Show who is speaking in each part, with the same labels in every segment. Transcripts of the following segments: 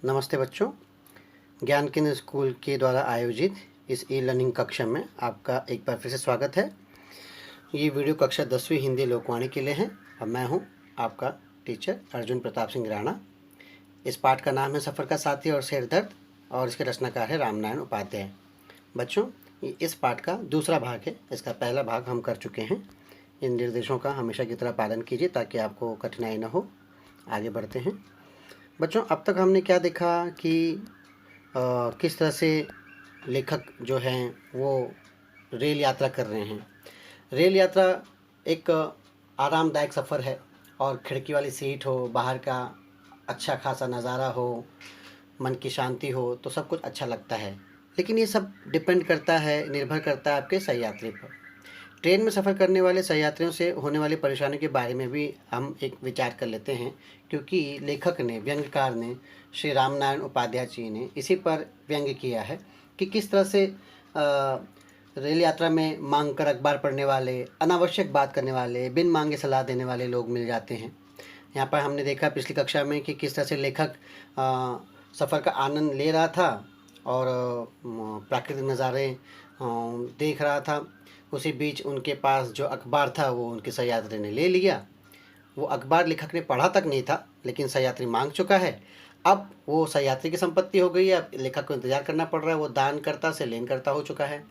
Speaker 1: नमस्ते बच्चों। ज्ञान केंद्र स्कूल के द्वारा आयोजित इस ई लर्निंग कक्षा में आपका एक बार फिर से स्वागत है। ये वीडियो कक्षा 10वीं हिंदी लोकवाणी के लिए है और मैं हूँ आपका टीचर अर्जुन प्रताप सिंह राणा। इस पाठ का नाम है सफ़र का साथी और सिर दर्द और इसके रचनाकार है रामनारायण उपाध्याय। बच्चों, इस पाठ का दूसरा भाग है। इसका पहला भाग हम कर चुके हैं। इन निर्देशों का हमेशा की तरह पालन कीजिए ताकि आपको कठिनाई न हो। आगे बढ़ते हैं बच्चों। अब तक हमने क्या देखा कि किस तरह से लेखक जो हैं वो रेल यात्रा कर रहे हैं। रेल यात्रा एक आरामदायक सफ़र है और खिड़की वाली सीट हो, बाहर का अच्छा खासा नज़ारा हो, मन की शांति हो तो सब कुछ अच्छा लगता है। लेकिन ये सब डिपेंड करता है, निर्भर करता है आपके सहयात्री पर। ट्रेन में सफ़र करने वाले सहयात्रियों से होने वाली परेशानियों के बारे में भी हम एक विचार कर लेते हैं, क्योंकि लेखक ने, व्यंग्यकार ने, श्री रामनारायण उपाध्याय जी ने इसी पर व्यंग्य किया है कि किस तरह से रेल यात्रा में मांग कर अखबार पढ़ने वाले, अनावश्यक बात करने वाले, बिन मांगे सलाह देने वाले लोग मिल जाते हैं। यहाँ पर हमने देखा पिछली कक्षा में कि किस तरह से लेखक सफ़र का आनंद ले रहा था और प्राकृतिक नज़ारे देख रहा था। उसी बीच उनके पास जो अखबार था वो उनके सहयात्री ने ले लिया। वो अखबार लेखक ने पढ़ा तक नहीं था, लेकिन सहयात्री मांग चुका है। अब वो सहयात्री की संपत्ति हो गई है। अब लेखक को इंतज़ार करना पड़ रहा है। वो दानकर्ता से लेनकर्ता हो चुका है।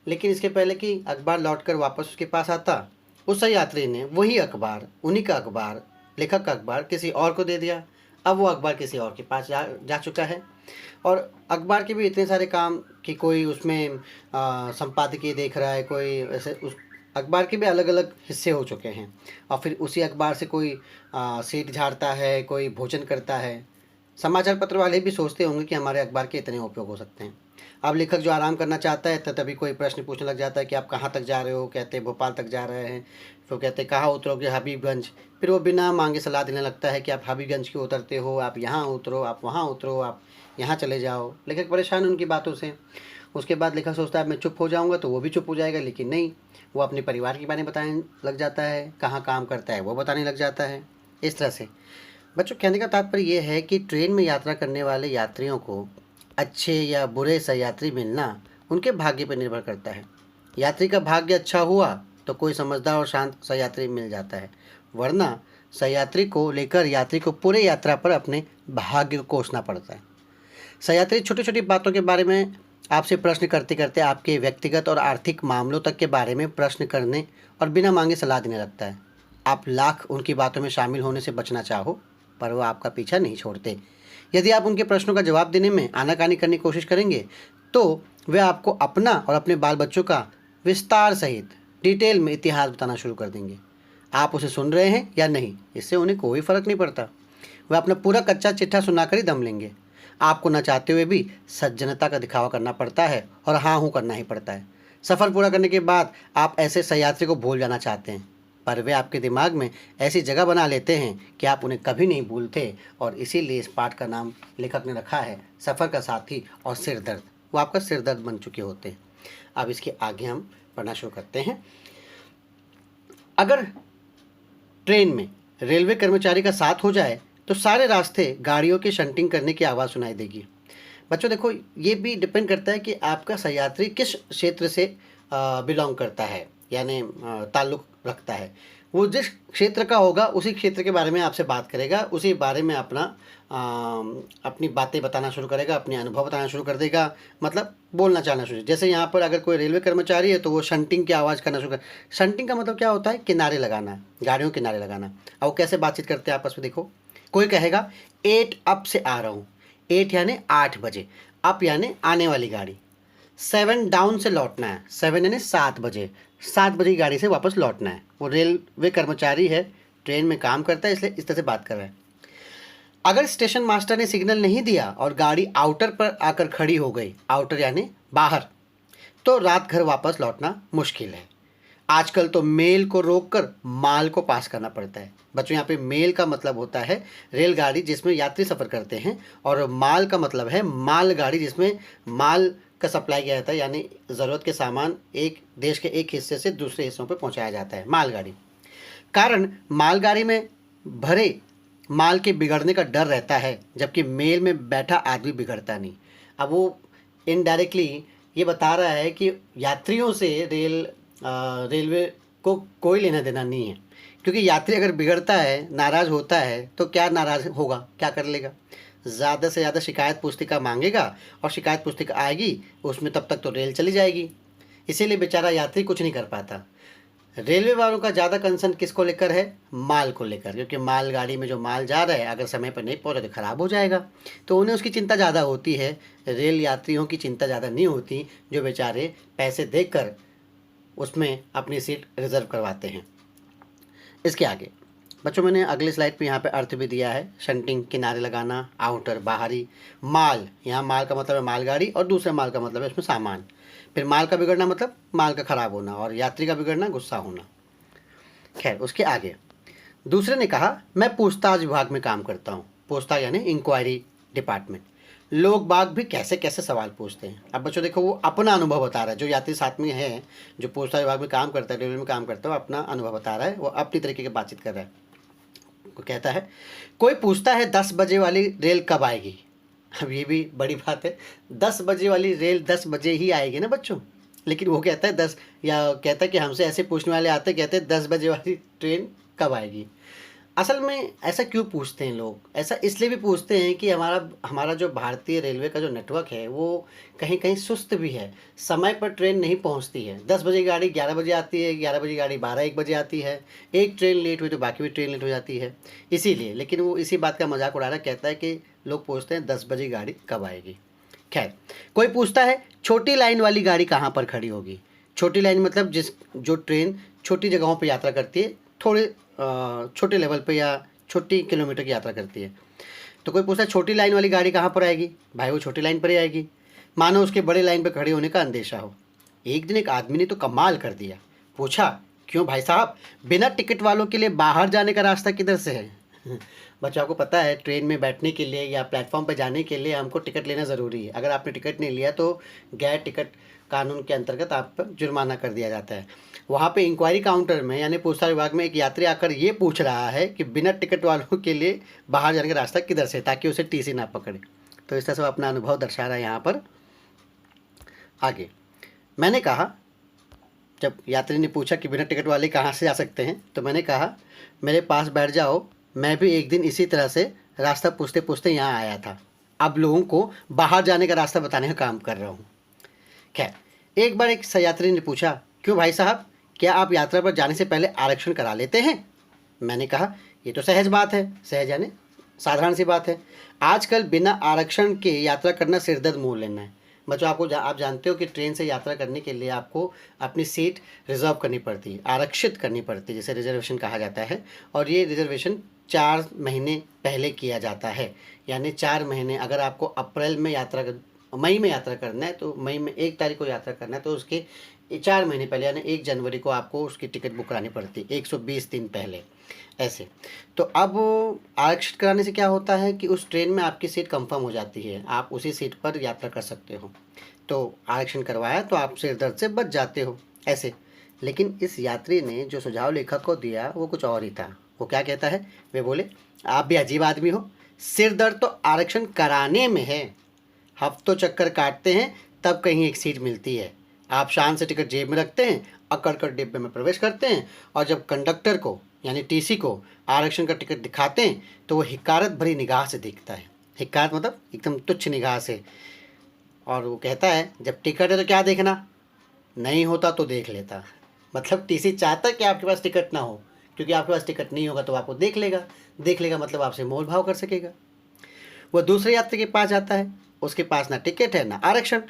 Speaker 1: लेकिन इसके पहले कि अखबार लौटकर वापस उसके पास आता, उस सहयात्री ने वही अखबार, उन्हीं का अखबार, लेखक का अखबार किसी और को दे दिया। अब वो अखबार किसी और के पास जा चुका है। और अखबार के भी इतने सारे काम कि कोई उसमें संपादकीय देख रहा है, कोई ऐसे उस अखबार के भी अलग अलग हिस्से हो चुके हैं। और फिर उसी अखबार से कोई सीट झाड़ता है, कोई भोजन करता है। समाचार पत्र वाले भी सोचते होंगे कि हमारे अखबार के इतने उपयोग हो सकते हैं। अब लेखक जो आराम करना चाहता है तो तभी कोई प्रश्न पूछने लग जाता है कि आप कहाँ तक जा रहे हो। कहते हैं भोपाल तक जा रहे हैं। फिर कहते हैं कहाँ उतरोगे, हबीबगंज। फिर वो बिना मांगे सलाह देने लगता है कि आप हबीबगंज क्यों उतरते हो, आप यहाँ उतरो, आप वहाँ उतरो, आप यहाँ चले जाओ। लेखक परेशान है उनकी बातों से। उसके बाद लेखक सोचता है मैं चुप हो जाऊँगा तो वो भी चुप हो जाएगा, लेकिन नहीं, वो अपने परिवार के बारे में बताने लग जाता है, कहाँ काम करता है वो बताने लग जाता है। इस तरह से बच्चों, कहने का तात्पर्य ये है कि ट्रेन में यात्रा करने वाले यात्रियों को अच्छे या बुरे सहयात्री मिलना उनके भाग्य पर निर्भर करता है। यात्री का भाग्य अच्छा हुआ तो कोई समझदार और शांत सहयात्री मिल जाता है, वरना सहयात्री को लेकर यात्री को पूरे यात्रा पर अपने भाग्य को कोसना पड़ता है। सहयात्री छोटी छोटी बातों के बारे में आपसे प्रश्न करते करते आपके व्यक्तिगत और आर्थिक मामलों तक के बारे में प्रश्न करने और बिना मांगे सलाह देने लगता है। आप लाख उनकी बातों में शामिल होने से बचना चाहो, पर वो आपका पीछा नहीं छोड़ते। यदि आप उनके प्रश्नों का जवाब देने में आनाकानी करने की कोशिश करेंगे तो वे आपको अपना और अपने बाल बच्चों का विस्तार सहित डिटेल में इतिहास बताना शुरू कर देंगे। आप उसे सुन रहे हैं या नहीं, इससे उन्हें कोई फ़र्क नहीं पड़ता। वे अपना पूरा कच्चा चिट्ठा सुनाकर ही दम लेंगे। आपको न चाहते हुए भी सज्जनता का दिखावा करना पड़ता है और हाँ हूँ करना ही पड़ता है। सफ़र पूरा करने के बाद आप ऐसे सहयात्री को भूल जाना चाहते हैं, पर वे आपके दिमाग में ऐसी जगह बना लेते हैं कि आप उन्हें कभी नहीं भूलते। और इसीलिए इस पाठ का नाम लेखक ने रखा है सफ़र का साथी और सिर दर्द। वो आपका सिर दर्द बन चुके होते हैं। अब इसके आगे हम पढ़ना शुरू करते हैं। अगर ट्रेन में रेलवे कर्मचारी का साथ हो जाए तो सारे रास्ते गाड़ियों की शंटिंग करने की आवाज़ सुनाई देगी। बच्चों देखो, ये भी डिपेंड करता है कि आपका सहयात्री किस क्षेत्र से बिलोंग करता है, यानी ताल्लुक़ रखता है। वो जिस क्षेत्र का होगा उसी क्षेत्र के बारे में आपसे बात करेगा, उसी बारे में अपनी बातें बताना शुरू करेगा, अपने अनुभव बताना शुरू कर देगा, मतलब बोलना चाहना शुरू। जैसे यहाँ पर अगर कोई रेलवे कर्मचारी है तो वो शंटिंग की आवाज़ करना शुरू कर। शंटिंग का मतलब क्या होता है? किनारे लगाना, गाड़ियों के किनारे लगाना। अब वो कैसे बातचीत करते हैं आपस में, देखो। कोई कहेगा 8 अप से आ रहा हूँ, 8 यानी 8 बजे, अप यानी आने वाली गाड़ी। 7 डाउन से लौटना है, 7 यानी 7 बजे, 7 बजे की गाड़ी से वापस लौटना है। वो रेलवे कर्मचारी है, ट्रेन में काम करता है, इसलिए इस तरह से बात कर रहा है। अगर स्टेशन मास्टर ने सिग्नल नहीं दिया और गाड़ी आउटर पर आकर खड़ी हो गई, आउटर यानी बाहर, तो रात घर वापस लौटना मुश्किल है। आजकल तो मेल को रोककर माल को पास करना पड़ता है। बच्चों, यहाँ पे मेल का मतलब होता है रेलगाड़ी जिसमें यात्री सफ़र करते हैं, और माल का मतलब है मालगाड़ी जिसमें माल का सप्लाई किया जाता है, यानी ज़रूरत के सामान एक देश के एक हिस्से से दूसरे हिस्सों पर पहुँचाया जाता है, मालगाड़ी। कारण मालगाड़ी में भरे माल के बिगड़ने का डर रहता है, जबकि मेल में बैठा आदमी बिगड़ता नहीं। अब वो इनडायरेक्टली ये बता रहा है कि यात्रियों से रेलवे को कोई लेना देना नहीं है, क्योंकि यात्री अगर बिगड़ता है, नाराज़ होता है, तो क्या नाराज़ होगा, क्या कर लेगा? ज़्यादा से ज़्यादा शिकायत पुस्तिका मांगेगा, और शिकायत पुस्तिका आएगी उसमें तब तक तो रेल चली जाएगी। इसीलिए बेचारा यात्री कुछ नहीं कर पाता। रेलवे वालों का ज़्यादा कंसर्न किसको लेकर है? माल को लेकर, क्योंकि माल गाड़ी में जो माल जा रहा है अगर समय पर नहीं पहुंचा तो ख़राब हो जाएगा, तो उन्हें उसकी चिंता ज़्यादा होती है। रेल यात्रियों की चिंता ज़्यादा नहीं होती, जो बेचारे पैसे देकर उसमें अपनी सीट रिज़र्व करवाते हैं। इसके आगे बच्चों, मैंने अगले स्लाइड पे यहाँ पे अर्थ भी दिया है। शंटिंग, किनारे लगाना, आउटर, बाहरी। माल, यहाँ माल का मतलब है मालगाड़ी, और दूसरे माल का मतलब है उसमें सामान। फिर माल का बिगड़ना मतलब माल का ख़राब होना, और यात्री का बिगड़ना गुस्सा होना। खैर, उसके आगे दूसरे ने कहा, मैं पूछताछ विभाग में काम करता हूँ। पूछताछ यानी इंक्वायरी डिपार्टमेंट। लोग बाग भी कैसे कैसे सवाल पूछते हैं। अब बच्चों देखो, वो अपना अनुभव बता रहा है। जो यात्री साथ में है, जो पूछताछ विभाग में काम करता है, रेलवे में काम करता है, वो अपना अनुभव बता रहा है, वो अपनी तरीके की बातचीत कर रहा है। वो कहता है, कोई पूछता है 10 बजे वाली रेल कब आएगी। अब ये भी बड़ी बात है, 10 बजे वाली रेल 10 बजे ही आएगी ना बच्चों, लेकिन वो कहता है 10, या कहता है कि हमसे ऐसे पूछने वाले आते, कहते हैं 10 बजे वाली ट्रेन कब आएगी। असल में ऐसा क्यों पूछते हैं लोग? ऐसा इसलिए भी पूछते हैं कि हमारा जो भारतीय रेलवे का जो नेटवर्क है वो कहीं कहीं सुस्त भी है। समय पर ट्रेन नहीं पहुंचती है। 10 बजे की गाड़ी 11 बजे आती है, 11 बजे की गाड़ी 12-1 बजे आती है। एक ट्रेन लेट हुई तो बाकी भी ट्रेन लेट हो जाती है, इसीलिए। लेकिन वो इसी बात का मजाक उड़ा रहा है, कहता है कि लोग पूछते हैं 10 बजे गाड़ी कब आएगी। खैर, कोई पूछता है छोटी लाइन वाली गाड़ी कहाँ पर खड़ी होगी। छोटी लाइन मतलब जो ट्रेन छोटी जगहों पर यात्रा करती है, थोड़े छोटे लेवल पे या छोटी किलोमीटर की यात्रा करती है। तो कोई पूछता है छोटी लाइन वाली गाड़ी कहाँ पर आएगी। भाई वो छोटी लाइन पर ही आएगी, मानो उसके बड़े लाइन पर खड़े होने का अंदेशा हो। एक दिन एक आदमी ने तो कमाल कर दिया, पूछा, क्यों भाई साहब, बिना टिकट वालों के लिए बाहर जाने का रास्ता किधर से है? बच्चों, आपको पता है ट्रेन में बैठने के लिए या प्लेटफॉर्म पर जाने के लिए हमको टिकट लेना ज़रूरी है। अगर आपने टिकट नहीं लिया तो गैर टिकट कानून के अंतर्गत आप पर जुर्माना कर दिया जाता है। वहाँ पे इंक्वायरी काउंटर में यानी पूछताछ विभाग में एक यात्री आकर ये पूछ रहा है कि बिना टिकट वालों के लिए बाहर जाने का रास्ता किधर से, ताकि उसे टीसी ना पकड़े। तो इस तरह से वो अपना अनुभव दर्शा रहा है यहाँ पर। आगे मैंने कहा, जब यात्री ने पूछा कि बिना टिकट वाले कहाँ से जा सकते हैं, तो मैंने कहा, मेरे पास बैठ जाओ, मैं भी एक दिन इसी तरह से रास्ता पूछते पूछते यहाँ आया था। अब लोगों को बाहर जाने का रास्ता बताने का काम कर रहा हूँ। खैर, एक बार एक यात्री ने पूछा, क्यों भाई साहब, क्या आप यात्रा पर जाने से पहले आरक्षण करा लेते हैं? मैंने कहा, ये तो सहज बात है। सहज यानी साधारण सी बात है। आजकल बिना आरक्षण के यात्रा करना सिरदर्द मोल लेना है। बच्चों, आप जानते हो कि ट्रेन से यात्रा करने के लिए आपको अपनी सीट रिज़र्व करनी पड़ती है, आरक्षित करनी पड़ती है, जिसे रिजर्वेशन कहा जाता है। और ये रिजर्वेशन 4 महीने पहले किया जाता है। यानी 4 महीने, अगर आपको अप्रैल में मई में यात्रा करना है, तो मई में 1 तारीख को यात्रा करना है, तो उसके 4 महीने पहले यानी 1 जनवरी को आपको उसकी टिकट बुक करानी पड़ती है, 120 दिन पहले ऐसे। तो अब आरक्षित कराने से क्या होता है कि उस ट्रेन में आपकी सीट कंफर्म हो जाती है, आप उसी सीट पर यात्रा कर सकते हो। तो आरक्षण करवाया तो आप सिर दर्द से बच जाते हो ऐसे। लेकिन इस यात्री ने जो सुझाव लेखक को दिया वो कुछ और ही था। वो क्या कहता है, वे बोले, आप भी अजीब आदमी हो, सिर दर्द तो आरक्षण कराने में है। हफ्तों चक्कर काटते हैं तब कहीं एक सीट मिलती है। आप शान से टिकट जेब में रखते हैं, अकड़ कर डिब्बे में प्रवेश करते हैं, और जब कंडक्टर को यानी टीसी को आरक्षण का टिकट दिखाते हैं तो वो हिकारत भरी निगाह से देखता है। हिकारत मतलब एकदम तुच्छ निगाह से। और वो कहता है, जब टिकट है तो क्या देखना, नहीं होता तो देख लेता। मतलब टीसी चाहता है कि आपके पास टिकट ना हो, क्योंकि आपके पास टिकट नहीं होगा तो आपको देख लेगा मतलब आपसे मोल भाव कर सकेगा। वह दूसरे यात्री के पास जाता है, उसके पास ना टिकट है ना आरक्षण।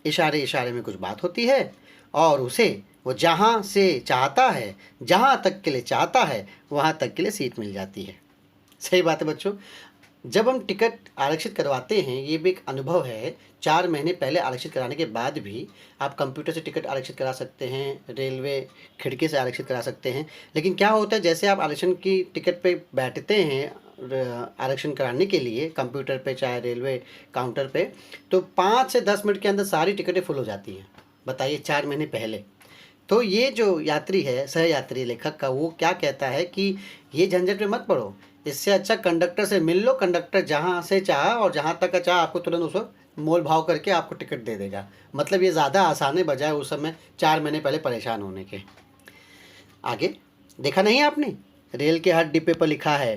Speaker 1: इशारे इशारे में कुछ बात होती है, और उसे वो जहाँ से चाहता है, जहाँ तक के लिए चाहता है, वहाँ तक के लिए सीट मिल जाती है। सही बात है बच्चों। जब हम टिकट आरक्षित करवाते हैं, ये भी एक अनुभव है। 4 महीने पहले आरक्षित कराने के बाद भी आप कंप्यूटर से टिकट आरक्षित करा सकते हैं, रेलवे खिड़की से आरक्षित करा सकते हैं। लेकिन क्या होता है, जैसे आप आरक्षण की टिकट पे बैठते हैं आरक्षण कराने के लिए कंप्यूटर पे चाहे रेलवे काउंटर पे, तो 5 से 10 मिनट के अंदर सारी टिकटें फुल हो जाती हैं। बताइए, 4 महीने पहले। तो ये जो यात्री है, सह यात्री लेखक का, वो क्या कहता है कि ये झंझट में मत पड़ो, इससे अच्छा कंडक्टर से मिल लो, कंडक्टर जहाँ से चाहा और जहाँ तक का चाहा आपको तुरंत उसको मोल भाव करके आपको टिकट दे देगा। मतलब ये ज़्यादा आसान है बजाय उस समय 4 महीने पहले परेशान होने के। आगे देखा नहीं आपने, रेल के हर डिब्बे पर लिखा है,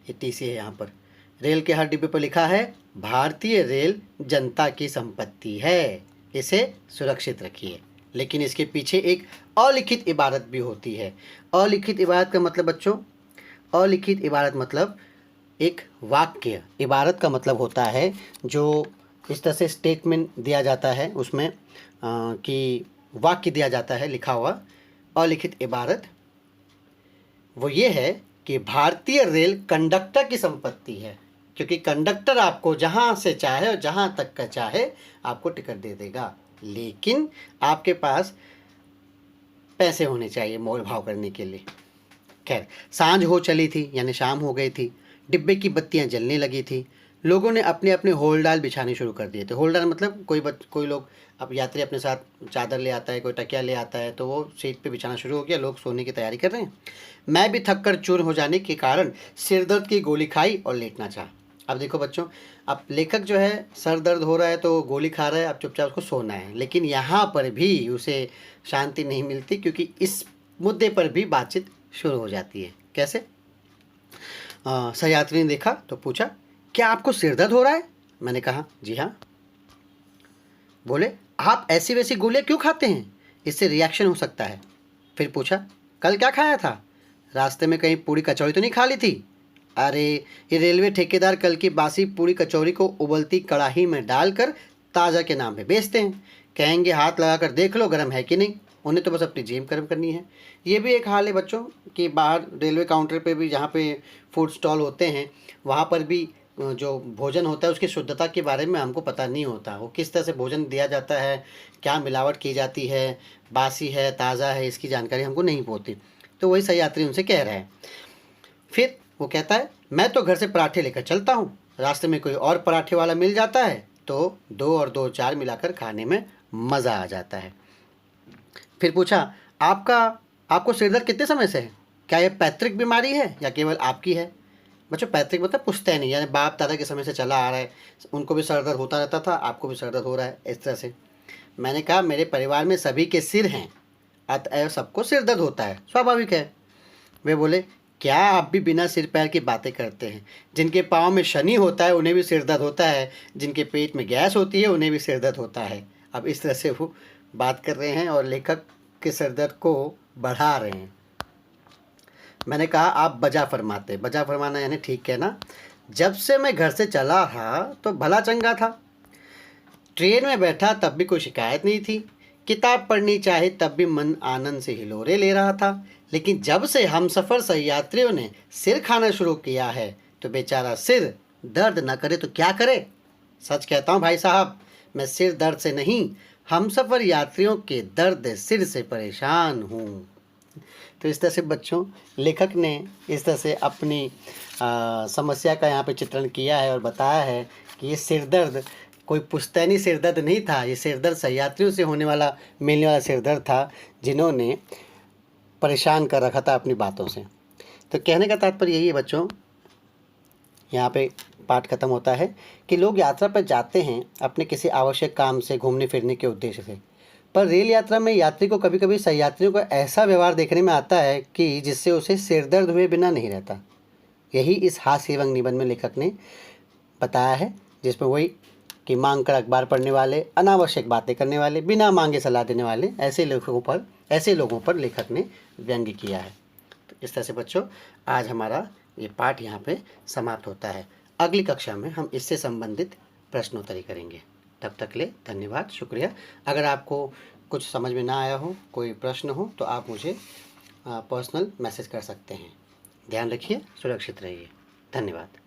Speaker 1: ये टीसी है यहाँ पर, रेल के हर डिब्बे पर लिखा है भारतीय रेल जनता की संपत्ति है, इसे सुरक्षित रखिए। लेकिन इसके पीछे एक अलिखित इबारत भी होती है। अलिखित इबारत का मतलब बच्चों, अलिखित इबारत मतलब एक वाक्य। इबारत का मतलब होता है जो इस तरह से स्टेटमेंट दिया जाता है उसमें कि वाक्य दिया जाता है लिखा हुआ। अलिखित इबारत वो ये है कि भारतीय रेल कंडक्टर की संपत्ति है, क्योंकि कंडक्टर आपको जहाँ से चाहे और जहाँ तक का चाहे आपको टिकट दे देगा, लेकिन आपके पास पैसे होने चाहिए मोल भाव करने के लिए। खैर, सांझ हो चली थी यानी शाम हो गई थी, डिब्बे की बत्तियां जलने लगी थी, लोगों ने अपने अपने होलडाल बिछाने शुरू कर दिए थे। होलडाल मतलब कोई लोग, अब यात्री अपने साथ चादर ले आता है, कोई तकिया ले आता है, तो वो सीट पे बिछाना शुरू हो गया, लोग सोने की तैयारी कर रहे हैं। मैं भी थक कर चूर हो जाने के कारण सिरदर्द की गोली खाई और लेटना चाहा। अब देखो बच्चों, अब लेखक जो है सर दर्द हो रहा है तो गोली खा रहा है, अब चुपचाप उसको सोना है, लेकिन यहाँ पर भी उसे शांति नहीं मिलती, क्योंकि इस मुद्दे पर भी बातचीत शुरू हो जाती है। कैसे? सहयात्री ने देखा तो पूछा, क्या आपको सिर दर्द हो रहा है? मैंने कहा, जी हाँ। बोले, आप ऐसी वैसी गोलियां क्यों खाते हैं? इससे रिएक्शन हो सकता है। फिर पूछा, कल क्या खाया था? रास्ते में कहीं पूरी कचौड़ी तो नहीं खा ली थी? अरे, ये रेलवे ठेकेदार कल की बासी पूरी कचौड़ी को उबलती कढ़ाई में डालकर ताज़ा के नाम पे बेचते हैं। कहेंगे हाथ लगा कर देख लो गर्म है कि नहीं, उन्हें तो बस अपनी जेब गर्म करनी है। ये भी एक हाल है बच्चों कि बाहर रेलवे काउंटर पे भी, जहाँ पे फूड स्टॉल होते हैं, वहाँ पर भी जो भोजन होता है उसकी शुद्धता के बारे में हमको पता नहीं होता। वो किस तरह से भोजन दिया जाता है, क्या मिलावट की जाती है, बासी है ताज़ा है, इसकी जानकारी हमको नहीं होती। तो वही सही यात्री उनसे कह रहा है। फिर वो कहता है, मैं तो घर से पराठे लेकर चलता हूँ, रास्ते में कोई और पराठे वाला मिल जाता है तो 2 और 2 4 मिलाकर खाने में मज़ा आ जाता है। फिर पूछा, आपको सिर दर्द कितने समय से है? क्या यह पैतृक बीमारी है या केवल आपकी है? बच्चों, पैतृक मतलब पुश्तैनी, यानी बाप दादा के समय से चला आ रहा है, उनको भी सर दर्द होता रहता था, आपको भी सर दर्द हो रहा है, इस तरह से। मैंने कहा, मेरे परिवार में सभी के सिर हैं, अतएव सबको सिर दर्द होता है, स्वाभाविक है। वे बोले, क्या आप भी बिना सिर पैर की बातें करते हैं? जिनके पाँव में शनि होता है उन्हें भी सिर दर्द होता है, जिनके पेट में गैस होती है उन्हें भी सिर दर्द होता है। अब इस तरह से वो बात कर रहे हैं और लेखक के सिर दर्द को बढ़ा रहे हैं। मैंने कहा, आप बजा फरमाते। बजा फरमाना यानी ठीक कहना। जब से मैं घर से चला था तो भला चंगा था, ट्रेन में बैठा तब भी कोई शिकायत नहीं थी, किताब पढ़नी चाहे तब भी मन आनंद से हिलोरे ले रहा था। लेकिन जब से हम सफ़र सहयात्रियों ने सिर खाना शुरू किया है तो बेचारा सिर दर्द न करे तो क्या करे। सच कहता हूँ भाई साहब, मैं सिर दर्द से नहीं, हम सफ़र यात्रियों के दर्द सिर से परेशान हूँ। तो इस तरह से बच्चों, लेखक ने इस तरह से अपनी समस्या का यहाँ पे चित्रण किया है और बताया है कि ये सिर दर्द कोई पुश्तैनी सिर दर्द नहीं था, ये सिर दर्द सहयात्रियों से होने वाला, मिलने वाला सिर दर्द था, जिन्होंने परेशान कर रखा था अपनी बातों से। तो कहने का तात्पर्य यही है बच्चों, यहाँ पे पाठ खत्म होता है कि लोग यात्रा पर जाते हैं अपने किसी आवश्यक काम से, घूमने फिरने के उद्देश्य से, पर रेल यात्रा में यात्री को कभी कभी सहयात्रियों का ऐसा व्यवहार देखने में आता है कि जिससे उसे सिरदर्द हुए बिना नहीं रहता। यही इस हास्य एवं निबंध में लेखक ने बताया है, जिसमें वही कि मांग कर अखबार पढ़ने वाले, अनावश्यक बातें करने वाले, बिना मांगे सलाह देने वाले, ऐसे लोगों पर लेखक ने व्यंग्य किया है। तो इस तरह से बच्चों, आज हमारा ये पाठ यहाँ पे समाप्त होता है। अगली कक्षा में हम इससे संबंधित प्रश्नोत्तरी करेंगे। तब तक ले धन्यवाद, शुक्रिया। अगर आपको कुछ समझ में ना आया हो, कोई प्रश्न हो, तो आप मुझे पर्सनल मैसेज कर सकते हैं। ध्यान रखिए, सुरक्षित रहिए। धन्यवाद।